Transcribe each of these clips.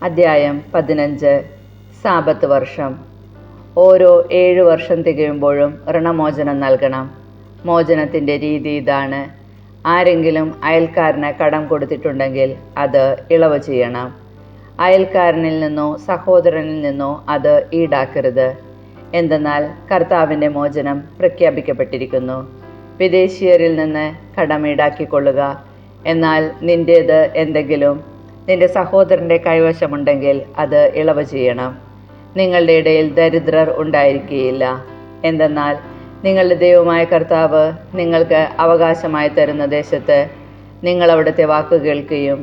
അധ്യായം 15. സാബത്ത് വർഷം. ഓരോ 7 വർഷം തികയുമ്പോഴും ഋണമോചനം നൽകണം. മോചനത്തിൻ്റെ രീതി ഇതാണ്. ആരെങ്കിലും അയൽക്കാരന് കടം കൊടുത്തിട്ടുണ്ടെങ്കിൽ അത് ഇളവ് ചെയ്യണം. അയൽക്കാരനിൽ നിന്നോ സഹോദരനിൽ നിന്നോ അത് ഈടാക്കരുത്. എന്തെന്നാൽ കർത്താവിൻ്റെ മോചനം പ്രഖ്യാപിക്കപ്പെട്ടിരിക്കുന്നു. വിദേശീയരിൽ നിന്ന് കടം ഈടാക്കിക്കൊള്ളുക. എന്നാൽ നിന്റേത് എന്തെങ്കിലും നിന്റെ സഹോദരൻ്റെ കൈവശമുണ്ടെങ്കിൽ അത് ഇളവ് ചെയ്യണം. നിങ്ങളുടെ ഇടയിൽ ദരിദ്രർ ഉണ്ടായിരിക്കുകയില്ല. എന്തെന്നാൽ നിങ്ങളുടെ ദൈവമായ കർത്താവ് നിങ്ങൾക്ക് അവകാശമായി തരുന്ന ദേശത്ത് നിങ്ങൾ അവിടുത്തെ വാക്ക് കേൾക്കുകയും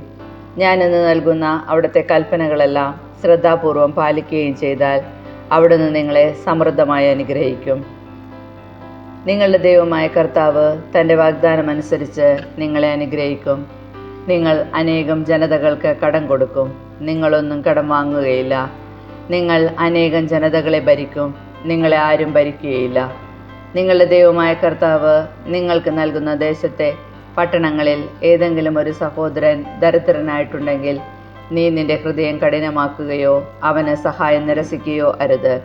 ഞാനിന്ന് നൽകുന്ന അവിടുത്തെ കൽപ്പനകളെല്ലാം ശ്രദ്ധാപൂർവം പാലിക്കുകയും ചെയ്താൽ അവിടുന്ന് നിങ്ങളെ സമൃദ്ധമായി അനുഗ്രഹിക്കും. നിങ്ങളുടെ ദൈവമായ കർത്താവ് തൻ്റെ വാഗ്ദാനമനുസരിച്ച് നിങ്ങളെ അനുഗ്രഹിക്കും. നിങ്ങൾ അനേകം ജനതകൾക്ക് കടം കൊടുക്കും. നിങ്ങളൊന്നും കടം വാങ്ങുകയില്ല. നിങ്ങൾ അനേകം ജനതകളെ ഭരിക്കും. നിങ്ങളെ ആരും ഭരിക്കുകയില്ല. നിങ്ങളുടെ ദൈവമായ കർത്താവ് നിങ്ങൾക്ക് നൽകുന്ന ദേശത്തെ പട്ടണങ്ങളിൽ ഏതെങ്കിലും ഒരു സഹോദരൻ ദരിദ്രനായിട്ടുണ്ടെങ്കിൽ നീ നിന്റെ ഹൃദയം കഠിനമാക്കുകയോ അവന് സഹായം നിരസിക്കുകയോ അരുത്.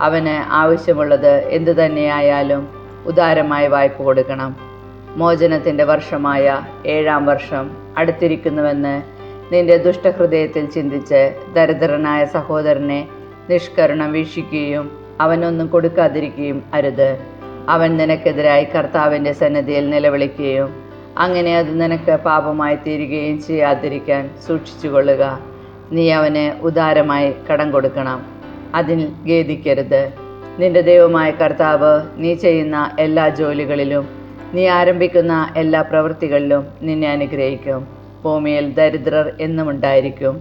അവന് ആവശ്യമുള്ളത് എന്തു തന്നെയായാലും ഉദാരമായി വായ്പ കൊടുക്കണം. മോചനത്തിൻ്റെ വർഷമായ 7-ാം വർഷം അടുത്തിരിക്കുന്നുവെന്ന് നിന്റെ ദുഷ്ടഹൃദയത്തിൽ ചിന്തിച്ച് ദരിദ്രനായ സഹോദരനെ നിഷ്കരുണം വീക്ഷിക്കുകയും അവനൊന്നും കൊടുക്കാതിരിക്കുകയും അരുത്. അവൻ നിനക്കെതിരായി കർത്താവിൻ്റെ സന്നിധിയിൽ നിലവിളിക്കുകയും അങ്ങനെ അത് നിനക്ക് പാപമായി തീരുകയും ചെയ്യാതിരിക്കാൻ സൂക്ഷിച്ചുകൊള്ളുക. നീ അവന് ഉദാരമായി കടം കൊടുക്കണം. അതിൽ ഖേദിക്കരുത്. നിന്റെ ദൈവമായ കർത്താവ് നീ ചെയ്യുന്ന എല്ലാ ജോലികളിലും നീ ആരംഭിക്കുന്ന എല്ലാ പ്രവൃത്തികളിലും നിന്നെ അനുഗ്രഹിക്കും. ഭൂമിയിൽ ദരിദ്രർ എന്നും ഉണ്ടായിരിക്കും.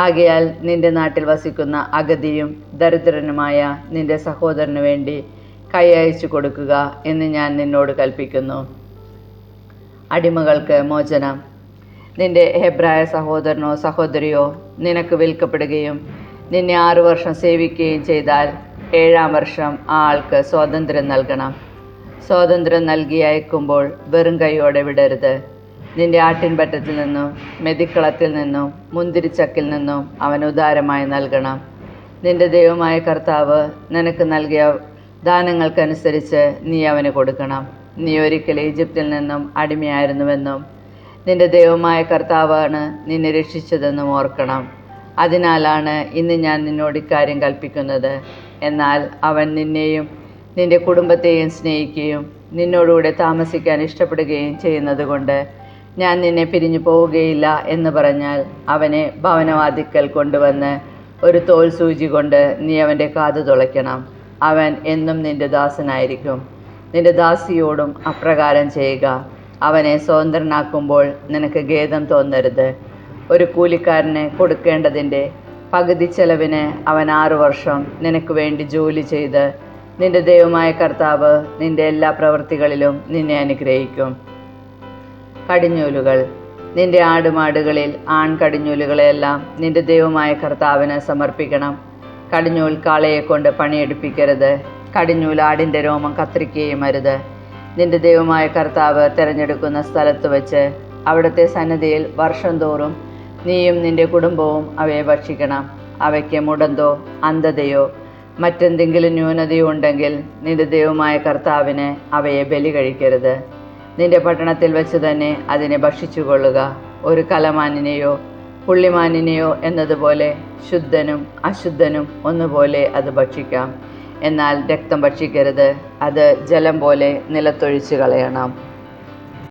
ആകയാൽ നിന്റെ നാട്ടിൽ വസിക്കുന്ന അഗതിയും ദരിദ്രനുമായ നിന്റെ സഹോദരന് വേണ്ടി കൈ അയച്ചു കൊടുക്കുക എന്ന് ഞാൻ നിന്നോട് കൽപ്പിക്കുന്നു. അടിമകൾക്ക് മോചനം. നിന്റെ ഹെബ്രായ സഹോദരനോ സഹോദരിയോ നിനക്ക് വിൽക്കപ്പെടുകയും നിന്നെ 6 വർഷം സേവിക്കുകയും ചെയ്താൽ 7-ാം വർഷം ആ ആൾക്ക് സ്വാതന്ത്ര്യം നൽകണം. സ്വാതന്ത്ര്യം നൽകി അയക്കുമ്പോൾ വെറും കൈയോടെ വിടരുത്. നിന്റെ ആട്ടിൻപറ്റത്തിൽ നിന്നും മെതിക്കളത്തിൽ നിന്നും മുന്തിരിച്ചക്കിൽ നിന്നും അവൻ ഉദാരമായി നൽകണം. നിന്റെ ദൈവമായ കർത്താവ് നിനക്ക് നൽകിയ ദാനങ്ങൾക്കനുസരിച്ച് നീ അവന് കൊടുക്കണം. നീ ഒരിക്കൽ ഈജിപ്തിൽ നിന്നും അടിമയായിരുന്നുവെന്നും നിന്റെ ദൈവമായ കർത്താവാണ് നിന്നെ രക്ഷിച്ചതെന്നും ഓർക്കണം. അതിനാലാണ് ഇന്ന് ഞാൻ നിന്നോട് ഇക്കാര്യം കൽപ്പിക്കുന്നത്. എന്നാൽ അവൻ നിന്നെയും നിന്റെ കുടുംബത്തെയും സ്നേഹിക്കുകയും നിന്നോടുകൂടെ താമസിക്കാൻ ഇഷ്ടപ്പെടുകയും ചെയ്യുന്നത് കൊണ്ട് ഞാൻ നിന്നെ പിരിഞ്ഞു പോവുകയില്ല എന്ന് പറഞ്ഞാൽ അവനെ ഭവനവാതിക്കൽ കൊണ്ടുവന്ന് ഒരു തോൽ സൂചി കൊണ്ട് നീ അവൻ്റെ കാത് തുളയ്ക്കണം. അവൻ എന്നും നിന്റെ ദാസനായിരിക്കും. നിന്റെ ദാസിയോടും അപ്രകാരം ചെയ്യുക. അവനെ സ്വതന്ത്രനാക്കുമ്പോൾ നിനക്ക് ഖേദം തോന്നരുത്. ഒരു കൂലിക്കാരന് കൊടുക്കേണ്ടതിൻ്റെ പകുതി ചെലവിന് അവൻ 6 വർഷം നിനക്ക് വേണ്ടി ജോലി ചെയ്ത് നിന്റെ ദൈവമായ കർത്താവ് നിന്റെ എല്ലാ പ്രവൃത്തികളിലും നിന്നെ അനുഗ്രഹിക്കും. കടിഞ്ഞൂലുകൾ. നിന്റെ ആടുമാടുകളിൽ കടിഞ്ഞൂലുകളെല്ലാം നിന്റെ ദൈവമായ കർത്താവിന് സമർപ്പിക്കണം. കടിഞ്ഞൂൽ കാളയെ കൊണ്ട് പണിയെടുപ്പിക്കരുത്. കടിഞ്ഞൂൽ ആടിൻ്റെ രോമം കത്രിക്കുകയും അരുത്. നിന്റെ ദൈവമായ കർത്താവ് തിരഞ്ഞെടുക്കുന്ന സ്ഥലത്ത് വെച്ച് അവിടുത്തെ സന്നിധിയിൽ വർഷം തോറും നീയും നിന്റെ കുടുംബവും അവയെ ഭക്ഷിക്കണം. അവയ്ക്ക് മുടന്തോ അന്ധതയോ മറ്റെന്തെങ്കിലും ന്യൂനതയോ ഉണ്ടെങ്കിൽ നിന്റെ ദൈവമായ കർത്താവിന് അവയെ ബലി കഴിക്കരുത്. നിന്റെ പട്ടണത്തിൽ വെച്ച് തന്നെ അതിനെ ഭക്ഷിച്ചുകൊള്ളുക. ഒരു കലമാനിനെയോ പുള്ളിമാനിനെയോ എന്നതുപോലെ ശുദ്ധനും അശുദ്ധനും ഒന്നുപോലെ അത് ഭക്ഷിക്കാം. എന്നാൽ രക്തം ഭക്ഷിക്കരുത്. അത് ജലം പോലെ നിലത്തൊഴിച്ച് കളയണം.